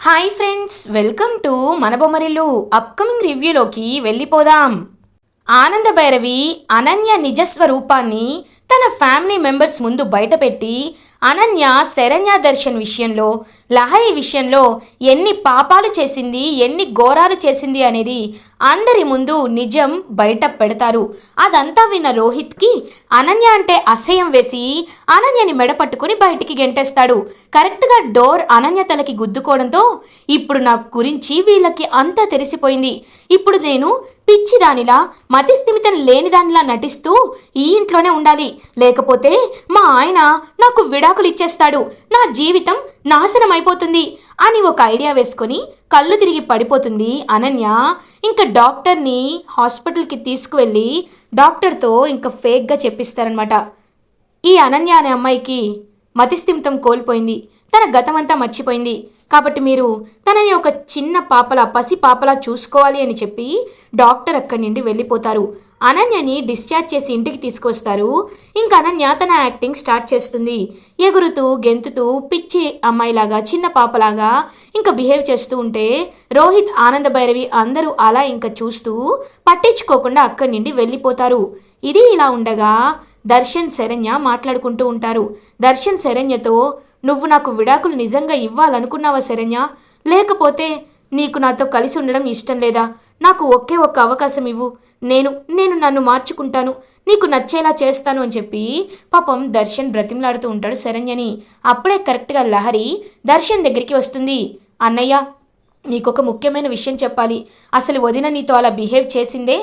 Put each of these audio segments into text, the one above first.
Hi friends, welcome to మన Bommarillu. Upcoming రివ్యూలోకి వెళ్ళిపోదాం. ఆనంద భైరవి అనన్య నిజస్వరూపాన్ని తన ఫ్యామిలీ మెంబర్స్ ముందు బయటపెట్టి అనన్య శరణ్య దర్శన్ విషయంలో, లహరి విషయంలో ఎన్ని పాపాలు చేసింది, ఎన్ని ఘోరాలు చేసింది అనేది అందరి ముందు నిజం బయట పెడతారు. అదంతా విన్న రోహిత్కి అనన్య అంటే అసహ్యం వేసి అనన్యని మెడపట్టుకుని బయటికి గెంటేస్తాడు. కరెక్ట్గా డోర్ అనన్య తలకి గుద్దుకోవడంతో ఇప్పుడు నా గురించి వీళ్ళకి అంతా తెలిసిపోయింది. ఇప్పుడు నేను పిచ్చిదానిలా, మతిస్థిమితం లేనిదానిలా నటిస్తూ ఈ ఇంట్లోనే ఉండాలి, లేకపోతే మా ఆయన నాకు విడాకులు ఇచ్చేస్తాడు, నా జీవితం నాశనం అయిపోతుంది అని ఒక ఐడియా వేసుకొని కళ్ళు తిరిగి పడిపోతుంది అనన్య. ఇంకా డాక్టర్ని హాస్పిటల్కి తీసుకువెళ్ళి డాక్టర్తో ఇంకా ఫేక్గా చెప్పిస్తారనమాట. ఈ అనన్య అనే అమ్మాయికి మతిస్థిమితం కోల్పోయింది, తన గతమంతా మర్చిపోయింది, కాబట్టి మీరు తనని ఒక చిన్న పాపలా, పసి పాపలా చూసుకోవాలి అని చెప్పి డాక్టర్ అక్కడి నుండి వెళ్ళిపోతారు. అనన్యని డిశ్చార్జ్ చేసి ఇంటికి తీసుకొస్తారు. ఇంకా అనన్య తన యాక్టింగ్ స్టార్ట్ చేస్తుంది. ఎగురుతూ గెంతుతూ పిచ్చి అమ్మాయిలాగా, చిన్న పాపలాగా ఇంకా బిహేవ్ చేస్తూ ఉంటే రోహిత్, ఆనంద భైరవి అందరూ అలా ఇంకా చూస్తూ పట్టించుకోకుండా అక్కడి నుండి వెళ్ళిపోతారు. ఇది ఇలా ఉండగా దర్శన్, శరణ్య మాట్లాడుకుంటూ ఉంటారు. దర్శన్ శరణ్యతో, నువ్వు నాకు విడాకులు నిజంగా ఇవ్వాలనుకున్నావా శరణ్య? లేకపోతే నీకు నాతో కలిసి ఉండడం ఇష్టం లేదా? నాకు ఒకే ఒక్క అవకాశం ఇవ్వు, నేను నన్ను మార్చుకుంటాను, నీకు నచ్చేలా చేస్తాను అని చెప్పి పాపం దర్శన్ బ్రతిమలాడుతూ ఉంటాడు శరణ్యని. అప్పుడే కరెక్ట్గా లహరి దర్శన్ దగ్గరికి వస్తుంది. అన్నయ్య, నీకొక ముఖ్యమైన విషయం చెప్పాలి. అసలు వదిన నీతో అలా బిహేవ్ చేసిందే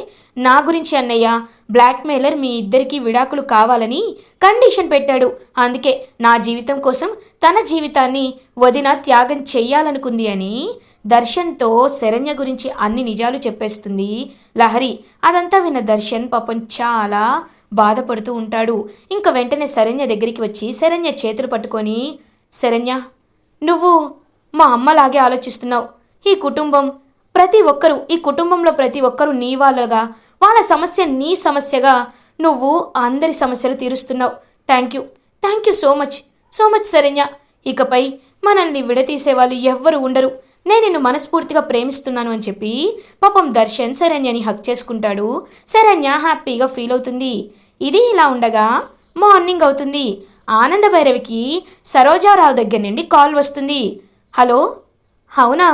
నా గురించి అన్నయ్య. బ్లాక్మెయిలర్ మీ ఇద్దరికీ విడాకులు కావాలని కండిషన్ పెట్టాడు. అందుకే నా జీవితం కోసం తన జీవితాన్ని వదిన త్యాగం చెయ్యాలనుకుంది అని దర్శన్తో శరణ్య గురించి అన్ని నిజాలు చెప్పేస్తుంది లహరి. అదంతా విన్న దర్శన్ పాపం చాలా బాధపడుతూ ఉంటాడు. ఇంకా వెంటనే శరణ్య దగ్గరికి వచ్చి శరణ్య చేతులు పట్టుకొని, శరణ్య, నువ్వు మా అమ్మలాగే ఆలోచిస్తున్నావు. ఈ కుటుంబంలో ప్రతి ఒక్కరూ నీ వాళ్ళగా, వాళ్ళ సమస్య నీ సమస్యగా నువ్వు అందరి సమస్యలు తీరుస్తున్నావు. Thank you so much Saranya. ఇకపై మనల్ని విడతీసేవాళ్ళు ఎవ్వరు ఉండరు. నేను నిన్ను మనస్ఫూర్తిగా ప్రేమిస్తున్నాను అని చెప్పి పాపం దర్శన్ శరణ్యని హక్ చేసుకుంటాడు. శరణ్య హ్యాపీగా ఫీల్ అవుతుంది. ఇది ఇలా ఉండగా మార్నింగ్ అవుతుంది. ఆనంద భైరవికి సరోజారావు దగ్గర నుండి కాల్ వస్తుంది. హలో, అవునా?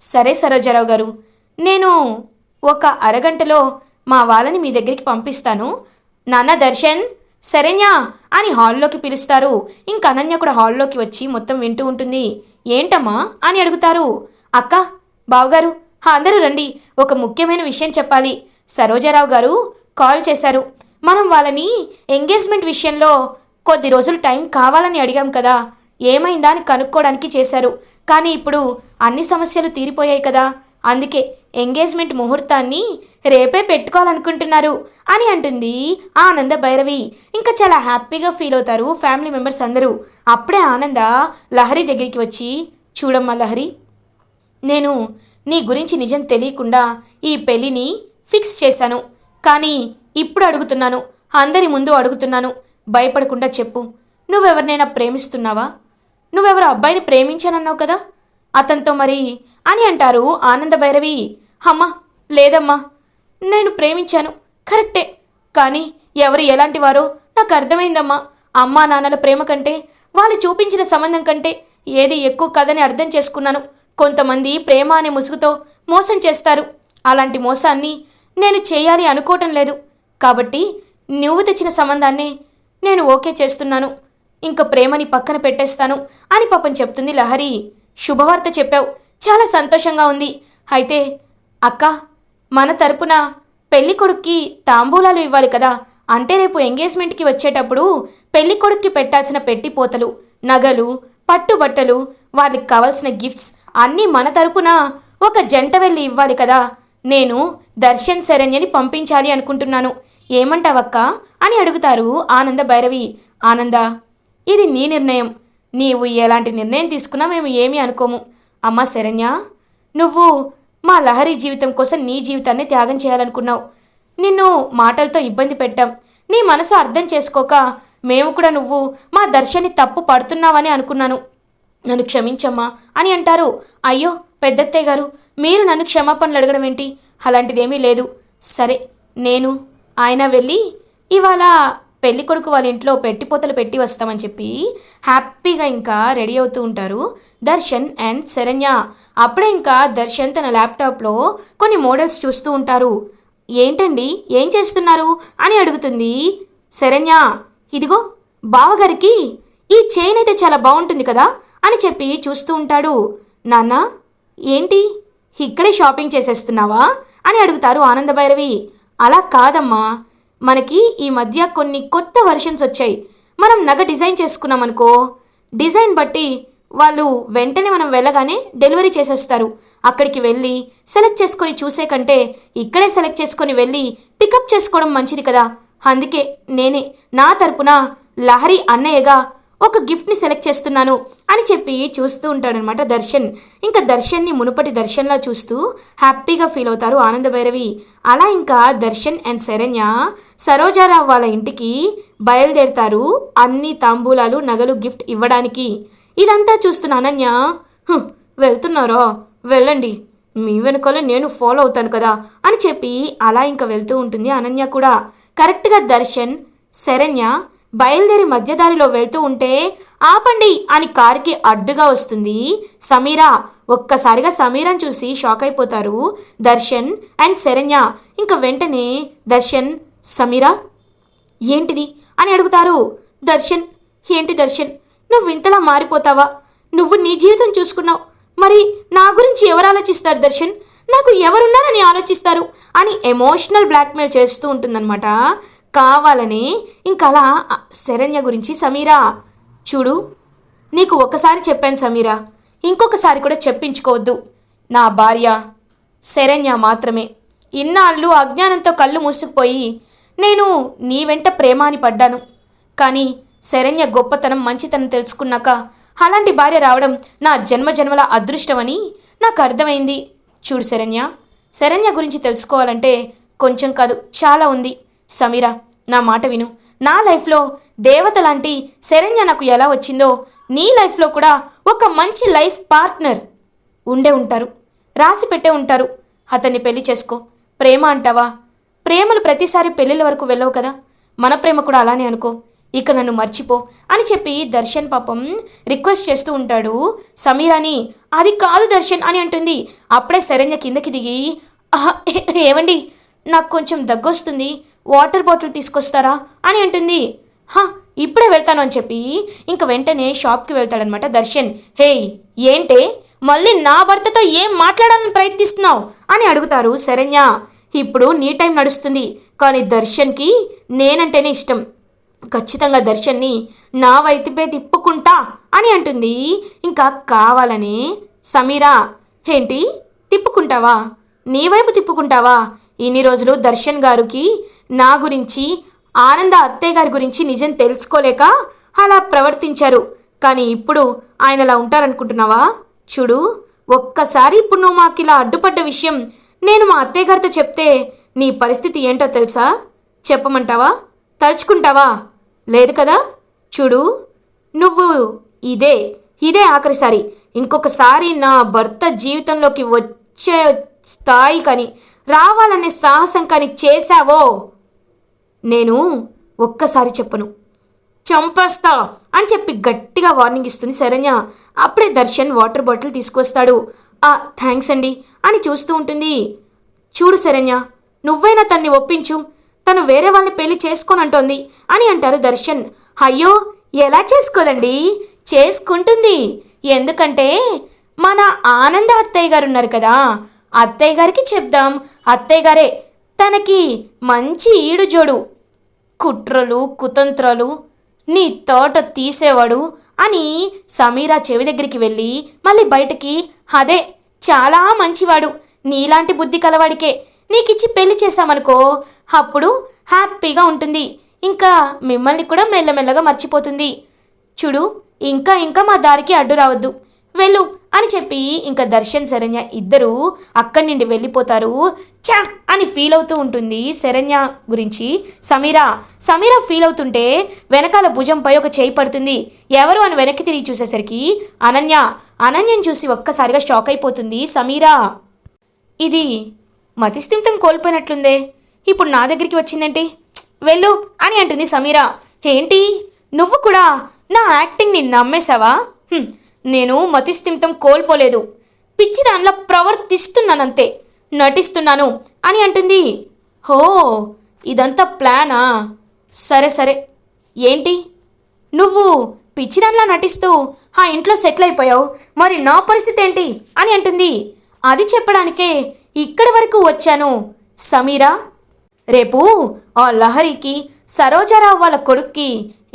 సరే సరోజారావు గారు, నేను ఒక అరగంటలో మా వాళ్ళని మీ దగ్గరికి పంపిస్తాను. నాన్న దర్శన్, శరణ్య అని హాల్లోకి పిలుస్తారు. ఇంక అనన్య కూడా హాల్లోకి వచ్చి మొత్తం వింటూ ఉంటుంది. ఏంటమ్మా అని అడుగుతారు. అక్క, బావగారు, అందరూ రండి, ఒక ముఖ్యమైన విషయం చెప్పాలి. సరోజారావు గారు కాల్ చేశారు. మనం వాళ్ళని ఎంగేజ్మెంట్ విషయంలో కొద్ది రోజులు టైం కావాలని అడిగాం కదా, ఏమైందా అని కనుక్కోవడానికి చేశారు. కానీ ఇప్పుడు అన్ని సమస్యలు తీరిపోయాయి కదా, అందుకే ఎంగేజ్మెంట్ ముహూర్తాన్ని రేపే పెట్టుకోవాలనుకుంటున్నారు అని అంటుంది ఆనంద భైరవి. ఇంకా చాలా హ్యాపీగా ఫీల్ అవుతారు ఫ్యామిలీ మెంబర్స్ అందరూ. అప్పుడే ఆనంద లహరి దగ్గరికి వచ్చి, చూడమ్మా లహరి, నేను నీ గురించి నిజం తెలియకుండా ఈ పెళ్ళిని ఫిక్స్ చేశాను. కానీ ఇప్పుడు అడుగుతున్నాను, అందరి ముందు అడుగుతున్నాను, భయపడకుండా చెప్పు, నువ్వెవరినైనా ప్రేమిస్తున్నావా? నువ్వెవరు అబ్బాయిని ప్రేమించానన్నావు కదా, అతనితో మరి అని అంటారు ఆనంద భైరవి. అమ్మా, లేదమ్మా, నేను ప్రేమించాను కరెక్టే, కానీ ఎవరు ఎలాంటి వారో నాకు అర్థమైందమ్మా. అమ్మా నాన్నల ప్రేమ కంటే, వాళ్ళు చూపించిన సంబంధం కంటే ఏది ఎక్కువ కదని అర్థం చేసుకున్నాను. కొంతమంది ప్రేమ అనే ముసుగుతో మోసం చేస్తారు. అలాంటి మోసాన్ని నేను చేయాలి అనుకోవటం లేదు. కాబట్టి నువ్వు తెచ్చిన సంబంధాన్ని నేను ఓకే చేస్తున్నాను, ఇంక ప్రేమని పక్కన పెట్టేస్తాను అని పాపం చెప్తుంది లహరి. శుభవార్త చెప్పావు, చాలా సంతోషంగా ఉంది. అయితే అక్క, మన తరపున పెళ్లి కొడుక్కి తాంబూలాలు ఇవ్వాలి కదా, అంటే రేపు ఎంగేజ్మెంట్కి వచ్చేటప్పుడు పెళ్లి కొడుక్కి పెట్టాల్సిన పెట్టిపోతలు, నగలు, పట్టుబట్టలు, వాళ్ళకి కావాల్సిన గిఫ్ట్స్ అన్నీ మన తరపున ఒక జంట వెళ్ళి ఇవ్వాలి కదా. నేను దర్శన్ శరణ్యని పంపించాలి అనుకుంటున్నాను, ఏమంటావక్క అని అడుగుతారు ఆనంద భైరవి. ఆనంద, ఇది నీ నిర్ణయం, నీవు ఎలాంటి నిర్ణయం తీసుకున్నా మేము ఏమీ అనుకోము. అమ్మ శరణ్య, నువ్వు మా లహరి జీవితం కోసం నీ జీవితాన్ని త్యాగం చేయాలనుకున్నావు. నిన్ను మాటలతో ఇబ్బంది పెట్టాం. నీ మనసు అర్థం చేసుకోక మేము కూడా నువ్వు మా దర్శన్ని తప్పు పడుతున్నావని అనుకున్నాను. నన్ను క్షమించమ్మా అని అంటారు. అయ్యో పెద్దత్తయ్య గారు, మీరు నన్ను క్షమాపణలు అడగడం ఏంటి? అలాంటిదేమీ లేదు. సరే, నేను ఆయన వెళ్ళి ఇవాళ పెళ్లి కొడుకు వాళ్ళ ఇంట్లో పెట్టిపోతలు పెట్టి వస్తామని చెప్పి హ్యాపీగా ఇంకా రెడీ అవుతూ ఉంటారు దర్శన్ అండ్ శరణ్య. అప్పుడే ఇంకా దర్శన్ తన ల్యాప్టాప్లో కొన్ని మోడల్స్ చూస్తూ ఉంటారు. ఏంటండి ఏం చేస్తున్నారు అని అడుగుతుంది శరణ్య. ఇదిగో బావగారికి ఈ చైన్ అయితే చాలా బాగుంటుంది కదా అని చెప్పి చూస్తూ ఉంటాడు. నాన్న ఏంటి ఇక్కడే షాపింగ్ చేసేస్తున్నావా అని అడుగుతారు ఆనందభైరవి. అలా కాదమ్మా, మనకి ఈ మధ్య కొన్ని కొత్త వర్షన్స్ వచ్చాయి. మనం నగ డిజైన్ చేసుకున్నామనుకో, డిజైన్ బట్టి వాళ్ళు వెంటనే మనం వెళ్ళగానే డెలివరీ చేసేస్తారు. అక్కడికి వెళ్ళి సెలెక్ట్ చేసుకొని చూసే కంటే ఇక్కడే సెలెక్ట్ చేసుకొని వెళ్ళి పికప్ చేసుకోవడం మంచిది కదా. అందుకే నేనే నా తరపున లహరి అన్నయ్యగా ఒక గిఫ్ట్ని సెలెక్ట్ చేస్తున్నాను అని చెప్పి చూస్తూ ఉంటాడనమాట దర్శన్. ఇంకా దర్శన్ని మునుపటి దర్శన్లా చూస్తూ హ్యాపీగా ఫీల్ అవుతారు ఆనందభైరవి. అలా ఇంకా దర్శన్ అండ్ శరణ్య సరోజారావు వాళ్ళ ఇంటికి బయలుదేరుతారు అన్ని తాంబూలాలు నగలు గిఫ్ట్ ఇవ్వడానికి. ఇదంతా చూస్తున్న అనన్య, వెళ్తున్నారా, వెళ్ళండి, మీ వెనుకలే నేను ఫాలో అవుతాను కదా అని చెప్పి అలా ఇంకా వెళ్తూ ఉంటుంది అనన్య కూడా. కరెక్ట్గా దర్శన్ శరణ్య బయలుదేరి మధ్యదారిలో వెళ్తూ ఉంటే ఆపండి అని కారుకి అడ్డుగా వస్తుంది సమీరా. ఒక్కసారిగా సమీరాని చూసి షాక్ అయిపోతారు దర్శన్ అండ్ శరణ్య. ఇంకా వెంటనే దర్శన్, సమీరా ఏంటిది అని అడుగుతారు. దర్శన్, ఏంటి దర్శన్, నువ్వు ఇంతలా మారిపోతావా? నువ్వు నీ జీవితం చూసుకున్నావు, మరి నా గురించి ఎవరు ఆలోచిస్తారు దర్శన్? నాకు ఎవరున్నారని ఆలోచిస్తారు అని ఎమోషనల్ బ్లాక్మెయిల్ చేస్తూ ఉంటుందన్నమాట కావాలని. ఇంకలా శరణ్య గురించి సమీరా, చూడు నీకు ఒకసారి చెప్పాను సమీరా, ఇంకొకసారి కూడా చెప్పించుకోవద్దు. నా భార్య శరణ్య మాత్రమే. ఇన్నాళ్ళు అజ్ఞానంతో కళ్ళు మూసుకుపోయి నేను నీ వెంట ప్రేమ అని పడ్డాను. కానీ శరణ్య గొప్పతనం మంచితనం తెలుసుకున్నాక అలాంటి భార్య రావడం నా జన్మజన్మల అదృష్టమని నాకు అర్థమైంది. చూడు శరణ్య, శరణ్య గురించి తెలుసుకోవాలంటే కొంచెం కాదు చాలా ఉంది. సమీరా నా మాట విను. నా లైఫ్లో దేవత లాంటి శరణ్య నాకు ఎలా వచ్చిందో నీ లైఫ్లో కూడా ఒక మంచి లైఫ్ పార్ట్నర్ ఉండే ఉంటారు, రాసి పెట్టే ఉంటారు. అతన్ని పెళ్లి చేసుకో. ప్రేమ అంటావా, ప్రేమలు ప్రతిసారి పెళ్ళిళ్ళ వరకు వెళ్ళవు కదా. మన ప్రేమ కూడా అలానే అనుకో. ఇక నన్ను మర్చిపో అని చెప్పి దర్శన్ పాపం రిక్వెస్ట్ చేస్తూ ఉంటాడు సమీరాని. అది కాదు దర్శన్ అని అంటుంది. అప్పుడే శరణ్య కిందకి దిగి, ఏమండి నాకు కొంచెం దగ్గొస్తుంది, వాటర్ బాటిల్ తీసుకొస్తారా అని అంటుంది. ఇప్పుడే వెళ్తాను అని చెప్పి ఇంక వెంటనే షాప్కి వెళ్తాడనమాట దర్శన్. హే ఏంటే మళ్ళీ నా భర్తతో ఏం మాట్లాడాలని ప్రయత్నిస్తున్నావు అని అడుగుతారు శరణ్య. ఇప్పుడు నీ టైం నడుస్తుంది, కానీ దర్శన్కి నేనంటేనే ఇష్టం. ఖచ్చితంగా దర్శన్ని నా వైపుపై తిప్పుకుంటా అని అంటుంది. ఇంకా కావాలని సమీరా, ఏంటి తిప్పుకుంటావా, నీ వైపు తిప్పుకుంటావా? ఇన్ని రోజులు దర్శన్ గారికి నా గురించి, ఆనంద అత్తయ్య గారి గురించి నిజం తెలుసుకోలేక అలా ప్రవర్తించారు. కానీ ఇప్పుడు ఆయన అలా ఉంటారనుకుంటున్నావా? చూడు, ఒక్కసారి ఇప్పుడు నువ్వు మాకు ఇలా అడ్డుపడ్డ విషయం నేను మా అత్తయ్య గారితో చెప్తే నీ పరిస్థితి ఏంటో తెలుసా? చెప్పమంటావా, తలుచుకుంటావా? లేదు కదా. చూడు, నువ్వు ఇదే ఆఖరిసారి. ఇంకొకసారి నా భర్త జీవితంలోకి వచ్చే స్థాయి కానీ రావాలనే సాహసం కానీ చేశావో నేను ఒక్కసారి చెప్పను, చంపేస్తా అని చెప్పి గట్టిగా వార్నింగ్ ఇస్తుంది శరణ్య. అప్పుడే దర్శన్ వాటర్ బాటిల్ తీసుకొస్తాడు. థ్యాంక్స్ అండి అని చూస్తూ ఉంటుంది. చూడు శరణ్య, నువ్వైనా తన్ని ఒప్పించు, తను వేరే వాళ్ళని పెళ్లి చేసుకోనంటోంది అని అంటారు దర్శన్. అయ్యో ఎలా చేసుకోదండి, చేసుకుంటుంది. ఎందుకంటే మన ఆనంద అత్తయ్య గారు ఉన్నారు కదా, అత్తయ్య గారికి చెప్దాం, అత్తయ్య గారే తనకి మంచి ఈడు జోడు, కుట్రలు కుతంత్రాలు నీ తోట తీసేవాడు అని సమీరా చెవి దగ్గరికి వెళ్ళి మళ్ళీ బయటకి, అదే చాలా మంచివాడు, నీలాంటి బుద్ధి కలవాడికే నీకిచ్చి పెళ్లి చేశామనుకో అప్పుడు హ్యాపీగా ఉంటుంది, ఇంకా మిమ్మల్ని కూడా మెల్లమెల్లగా మర్చిపోతుంది. చూడు, ఇంకా మా దారికి అడ్డు రావద్దు, వెళ్ళు అని చెప్పి ఇంకా దర్శన్ శరణ్య ఇద్దరూ అక్కడి నుండి వెళ్ళిపోతారు. చా అని ఫీల్ అవుతూ ఉంటుంది శరణ్య గురించి సమీర. సమీర ఫీల్ అవుతుంటే వెనకాల భుజంపై ఒక చేయి పడుతుంది. ఎవరు అని వెనక్కి తిరిగి చూసేసరికి అనన్యని చూసి ఒక్కసారిగా షాక్ అయిపోతుంది సమీర. ఇది మతిస్థిమితం కోల్పోయినట్లుందే, ఇప్పుడు నా దగ్గరికి వచ్చిందేంటి, వెళ్ళు అని అంటుంది సమీర. ఏంటి నువ్వు కూడా నా యాక్టింగ్ని నమ్మేశావా? నేను మతిస్థిమితం కోల్పోలేదు, పిచ్చి దానిలో ప్రవర్తిస్తున్నానంతే, నటిస్తున్నాను అని అంటుంది. హో, ఇదంతా ప్లానా? సరే సరే, ఏంటి నువ్వు పిచ్చిదానిలా నటిస్తూ ఆ ఇంట్లో సెటిల్ అయిపోయావు, మరి నా పరిస్థితి ఏంటి అని అంటుంది. అది చెప్పడానికే ఇక్కడి వరకు వచ్చాను సమీరా. రేపు ఆ లహరికి సరోజారావు వాళ్ళ కొడుక్కి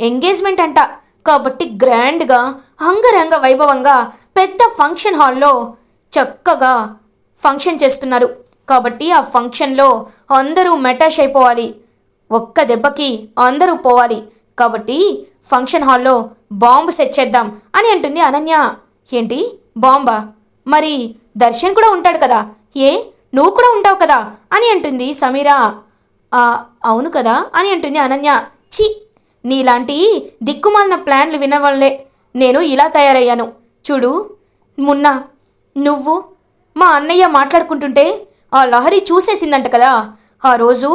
ఎంగేజ్మెంట్ అంట, కాబట్టి గ్రాండ్గా అంగరంగ వైభవంగా పెద్ద ఫంక్షన్ హాల్లో చక్కగా ఫంక్షన్ చేస్తున్నారు. కాబట్టి ఆ ఫంక్షన్లో అందరూ మెటాష్ అయిపోవాలి, ఒక్క దెబ్బకి అందరూ పోవాలి. కాబట్టి ఫంక్షన్ హాల్లో బాంబు సెట్ చేద్దాం అని అంటుంది అనన్య. ఏంటి బాంబా? మరి దర్శన్ కూడా ఉంటాడు కదా, ఏ నువ్వు కూడా ఉంటావు కదా అని అంటుంది సమీరా. అవును కదా అని అంటుంది అనన్య. ఛీ, నీలాంటి దిక్కుమాలిన ప్లాన్లు వినవల్లే నేను ఇలా తయారయ్యాను. చూడు మొన్న నువ్వు మా అన్నయ్య మాట్లాడుకుంటుంటే ఆ లహరి చూసేసిందంట కదా, ఆ రోజు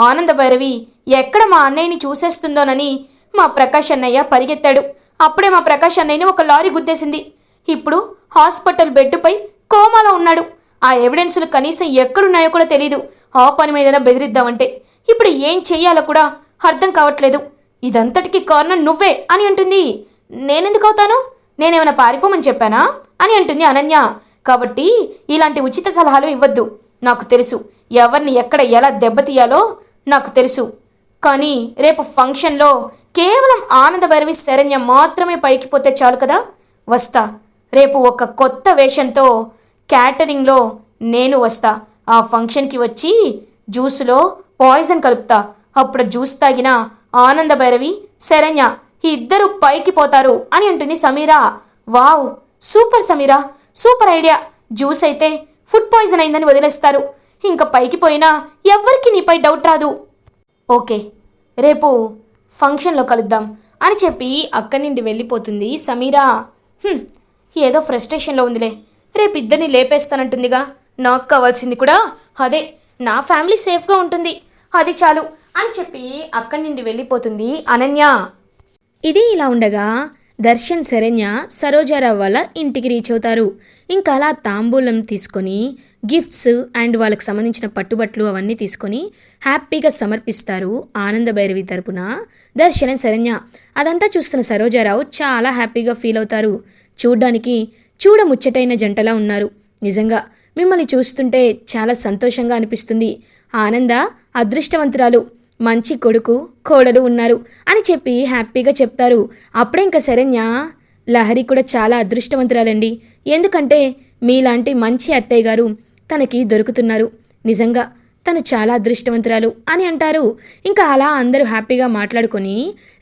ఆనంద భైరవి ఎక్కడ మా అన్నయ్యని చూసేస్తుందోనని మా ప్రకాష్ అన్నయ్య పరిగెత్తాడు. అప్పుడే మా ప్రకాష్ అన్నయ్యని ఒక లారీ గుద్దేసింది. ఇప్పుడు హాస్పిటల్ బెడ్డుపై కోమాలో ఉన్నాడు. ఆ ఎవిడెన్సులు కనీసం ఎక్కడున్నాయో కూడా తెలీదు. ఆ పని మీద బెదిరిద్దామంటే ఇప్పుడు ఏం చెయ్యాలో కూడా అర్థం కావట్లేదు. ఇదంతటికి కారణం నువ్వే అని అంటుంది. నేనెందుకు అవుతాను? నేనేమైనా పారిపోమని చెప్పానా అని అంటుంది అనన్య. కాబట్టి ఇలాంటి ఉచిత సలహాలు ఇవ్వద్దు. నాకు తెలుసు ఎవరిని ఎక్కడ ఎలా దెబ్బతీయాలో నాకు తెలుసు. కానీ రేపు ఫంక్షన్లో కేవలం ఆనంద భైరవి శరణ్య మాత్రమే పైకి పోతే చాలు కదా. వస్తా, రేపు ఒక కొత్త వేషంతో క్యాటరింగ్లో నేను వస్తా. ఆ ఫంక్షన్కి వచ్చి జ్యూస్లో పాయిజన్ కలుపుతా. అప్పుడు జ్యూస్ తాగిన ఆనంద భైరవి శరణ్య ఇద్దరు పైకి పోతారు అని అంటుంది Sameera. Wow, super Sameera, super idea. Juice అయితే ఫుడ్ పాయిజన్ అయిందని వదిలేస్తారు, ఇంకా పైకి పోయినా ఎవ్వరికి నీపై డౌట్ రాదు. ఓకే, రేపు ఫంక్షన్లో కలుద్దాం అని చెప్పి అక్కడి నుండి వెళ్ళిపోతుంది సమీరా. ఏదో ఫ్రస్ట్రేషన్లో ఉందిలే, రేపు ఇద్దరిని లేపేస్తానంటుందిగా. నాకు కావాల్సింది కూడా అదే, నా ఫ్యామిలీ సేఫ్గా ఉంటుంది, అది చాలు అని చెప్పి అక్కడి నుండి వెళ్ళిపోతుంది అనన్య. ఇది ఇలా ఉండగా దర్శన్ శరణ్య సరోజారావు వాళ్ళ ఇంటికి రీచ్ అవుతారు. ఇంకా అలా తాంబూలం తీసుకొని గిఫ్ట్స్ అండ్ వాళ్ళకి సంబంధించిన పట్టుబట్లు అవన్నీ తీసుకొని హ్యాపీగా సమర్పిస్తారు ఆనంద భైరవి తరపున దర్శన్ అండ్ శరణ్య. అదంతా చూస్తున్న సరోజారావు చాలా హ్యాపీగా ఫీల్ అవుతారు. చూడ్డానికి చూడముచ్చటైన జంటలా ఉన్నారు. నిజంగా మిమ్మల్ని చూస్తుంటే చాలా సంతోషంగా అనిపిస్తుంది. ఆనంద అదృష్టవంతురాలు, మంచి కొడుకు కోడలు ఉన్నారు అని చెప్పి హ్యాపీగా చెప్తారు. అప్పుడే ఇంకా శరణ్య, లహరి కూడా చాలా అదృష్టవంతురాలండి, ఎందుకంటే మీలాంటి మంచి అత్తయ్య గారు తనకి దొరుకుతున్నారు, నిజంగా తను చాలా అదృష్టవంతురాలు అని అంటారు. ఇంకా అలా అందరూ హ్యాపీగా మాట్లాడుకొని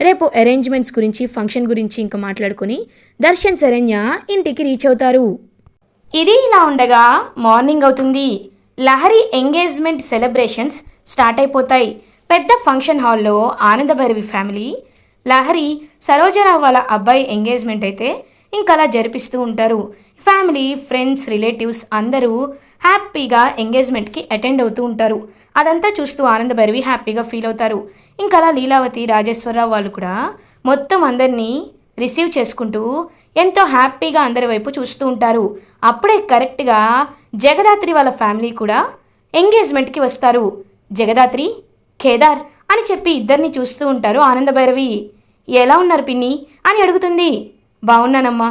రేపు అరేంజ్మెంట్స్ గురించి ఫంక్షన్ గురించి ఇంకా మాట్లాడుకొని దర్శన్ శరణ్య ఇంటికి రీచ్ అవుతారు. ఇది ఇలా ఉండగా మార్నింగ్ అవుతుంది. లహరి ఎంగేజ్మెంట్ సెలబ్రేషన్స్ స్టార్ట్ అయిపోతాయి. పెద్ద ఫంక్షన్ హాల్లో ఆనంద భైరవి ఫ్యామిలీ, లహరి సరోజారావు వాళ్ళ అబ్బాయి ఎంగేజ్మెంట్ అయితే ఇంకా అలా జరిపిస్తూ ఉంటారు. ఫ్యామిలీ, ఫ్రెండ్స్, రిలేటివ్స్ అందరూ హ్యాపీగా ఎంగేజ్మెంట్కి అటెండ్ అవుతూ ఉంటారు. అదంతా చూస్తూ ఆనంద భైరవి హ్యాపీగా ఫీల్ అవుతారు. ఇంకా అలా లీలావతి, రాజేశ్వరరావు వాళ్ళు కూడా మొత్తం అందరినీ రిసీవ్ చేసుకుంటూ ఎంతో హ్యాపీగా అందరి వైపు చూస్తూ ఉంటారు. అప్పుడే కరెక్ట్గా జగదాత్రి వాళ్ళ ఫ్యామిలీ కూడా ఎంగేజ్మెంట్కి వస్తారు. జగదాత్రి, కేదార్ అని చెప్పి ఇద్దరిని చూస్తూ ఉంటారు ఆనంద భైరవి. ఎలా ఉన్నారు పిన్ని అని అడుగుతుంది. బాగున్నానమ్మా,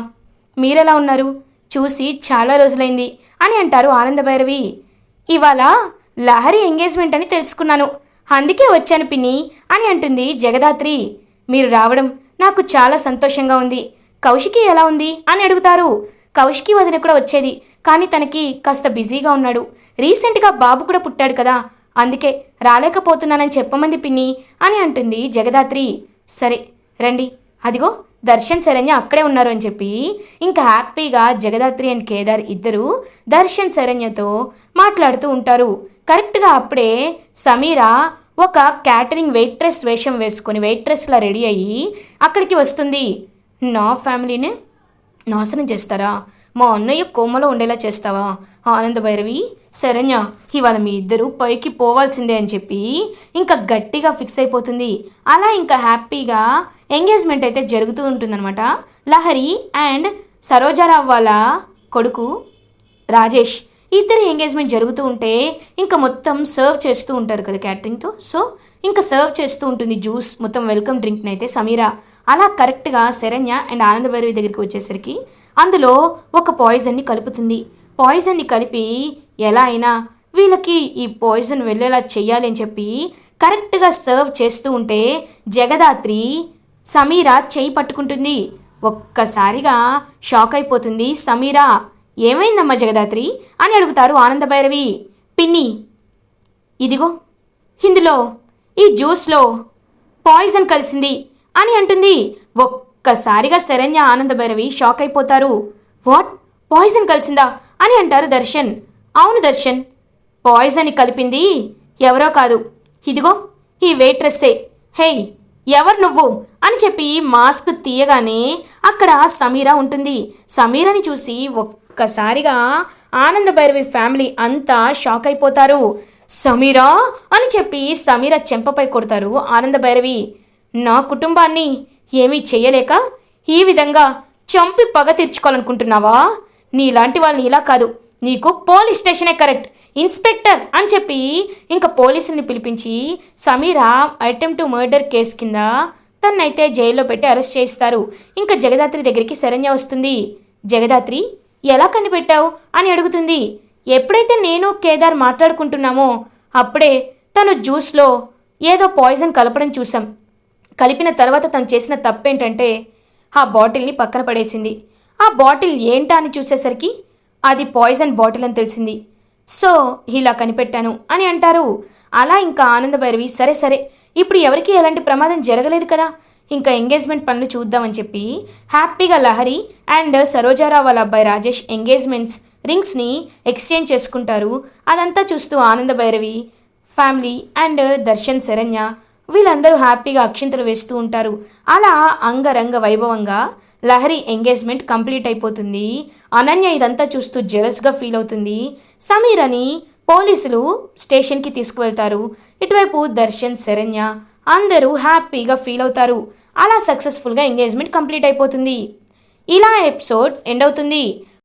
మీరెలా ఉన్నారు? చూసి చాలా రోజులైంది అని అంటారు ఆనంద భైరవి. ఇవాళ లహరి ఎంగేజ్మెంట్ అని తెలుసుకున్నాను, అందుకే వచ్చాను పిన్ని అని అంటుంది జగదాత్రి. మీరు రావడం నాకు చాలా సంతోషంగా ఉంది. కౌశికి ఎలా ఉంది అని అడుగుతారు. కౌశికి వదిన కూడా వచ్చేది, కానీ తనకి కాస్త బిజీగా ఉన్నాడు. రీసెంట్గా బాబు కూడా పుట్టాడు కదా, అందుకే రాలేకపోతున్నానని చెప్పమంది పిన్ని అని అంటుంది జగదాత్రి. సరే రండి, అదిగో దర్శన్ శరణ్య అక్కడే ఉన్నారు అని చెప్పి ఇంకా హ్యాపీగా జగదాత్రి అండ్ కేదార్ ఇద్దరు దర్శన్ శరణ్యతో మాట్లాడుతూ ఉంటారు. కరెక్ట్గా అప్పుడే సమీర ఒక క్యాటరింగ్ వెయిట్రెస్ వేషం వేసుకొని వెయిట్రెస్లా రెడీ అయ్యి అక్కడికి వస్తుంది. నా ఫ్యామిలీనే నాశనం చేస్తారా? మా అన్నయ్య కోమలో ఉండేలా చేస్తావా? ఆనంద భైరవి, శరణ్య, ఇవాళ మీ ఇద్దరు పైకి పోవాల్సిందే అని చెప్పి ఇంకా గట్టిగా ఫిక్స్ అయిపోతుంది. అలా ఇంకా హ్యాపీగా ఎంగేజ్మెంట్ అయితే జరుగుతూ ఉంటుందన్నమాట. లహరి అండ్ సరోజారావు వాళ్ళ కొడుకు రాజేష్ ఇద్దరు ఎంగేజ్మెంట్ జరుగుతూ ఉంటే ఇంకా మొత్తం సర్వ్ చేస్తూ ఉంటారు కదా క్యాటరింగ్తో. సో ఇంకా సర్వ్ చేస్తూ ఉంటుంది జ్యూస్, మొత్తం వెల్కమ్ డ్రింక్ని అయితే సమీర. అలా కరెక్ట్గా శరణ్య అండ్ ఆనంద భైరవి దగ్గరికి వచ్చేసరికి అందులో ఒక పాయిజన్ని కలుపుతుంది. పాయిజన్ని కలిపి ఎలా అయినా వీళ్ళకి ఈ పాయిజన్ వెళ్ళేలా చెయ్యాలి అని చెప్పి కరెక్ట్గా సర్వ్ చేస్తూ ఉంటే జగదాత్రి సమీర చేయి పట్టుకుంటుంది. ఒక్కసారిగా షాక్ అయిపోతుంది సమీర. ఏమైందమ్మా జగదాత్రి అని అడుగుతారు ఆనంద భైరవి. పిన్ని, ఇదిగో ఇందులో ఈ జ్యూస్లో పాయిజన్ కలిసింది అని అంటుంది. ఒక్కసారిగా శరణ్య ఆనంద భైరవి షాక్ అయిపోతారు. వాట్, పాయిజన్ కలిసిందా అని అంటారు దర్శన్. అవును దర్శన్, పాయిజన్ కలిపింది ఎవరో కాదు, ఇదిగో ఈ వెయిట్రెస్సే. హేయ్, ఎవరు నువ్వు అని చెప్పి మాస్క్ తీయగానే అక్కడ సమీర ఉంటుంది. సమీరని చూసి ఒక్కసారిగా ఆనంద భైరవి ఫ్యామిలీ అంతా షాక్ అయిపోతారు. సమీరా అని చెప్పి సమీర చెంపపై కొడతారు ఆనంద భైరవి. నా కుటుంబాన్ని ఏమీ చెయ్యలేక ఈ విధంగా చంపి పగ తీర్చుకోవాలనుకుంటున్నావా? నీలాంటి వాళ్ళని ఇలా కాదు, నీకు పోలీస్ స్టేషనే కరెక్ట్, ఇన్స్పెక్టర్ అని చెప్పి ఇంకా పోలీసుల్ని పిలిపించి Sameera attempt to murder case కింద తన్నైతే జైల్లో పెట్టి అరెస్ట్ చేస్తారు. ఇంకా జగదాత్రి దగ్గరికి శరణ్య వస్తుంది. జగదాత్రి, ఎలా కనిపెట్టావు అని అడుగుతుంది. ఎప్పుడైతే నేను కేదార్ మాట్లాడుకుంటున్నామో అప్పుడే తను జ్యూస్లో ఏదో పాయిజన్ కలపడం చూసాం. కలిపిన తర్వాత తను చేసిన తప్పేంటంటే ఆ బాటిల్ని పక్కన పడేసింది. ఆ బాటిల్ ఏంటా అని చూసేసరికి అది పాయిజన్ బాటిల్ అని తెలిసింది. సో ఇలా కనిపెట్టాను అని అంటారు. అలా ఇంకా ఆనంద భైరవి సరే సరే, ఇప్పుడు ఎవరికి ఎలాంటి ప్రమాదం జరగలేదు కదా, ఇంకా ఎంగేజ్మెంట్ పనులు చూద్దామని చెప్పి హ్యాపీగా లహరి అండ్ సరోజారావు వాళ్ళ అబ్బాయి రాజేష్ ఎంగేజ్మెంట్స్ రింగ్స్ని ఎక్స్చేంజ్ చేసుకుంటారు. అదంతా చూస్తూ ఆనంద భైరవి ఫ్యామిలీ అండ్ దర్శన్ శరణ్య వీళ్ళందరూ హ్యాపీగా అక్షింతలు వేస్తూ ఉంటారు. అలా అంగరంగ వైభవంగా లహరి ఎంగేజ్మెంట్ కంప్లీట్ అయిపోతుంది. అనన్య ఇదంతా చూస్తూ జెలస్గా ఫీల్ అవుతుంది. సమీరని పోలీసులు స్టేషన్కి తీసుకువెళ్తారు. ఇటువైపు దర్శన్ శరణ్య అందరూ హ్యాపీగా ఫీల్ అవుతారు. అలా సక్సెస్ఫుల్గా ఎంగేజ్మెంట్ కంప్లీట్ అయిపోతుంది. ఇలా ఎపిసోడ్ ఎండ్ అవుతుంది.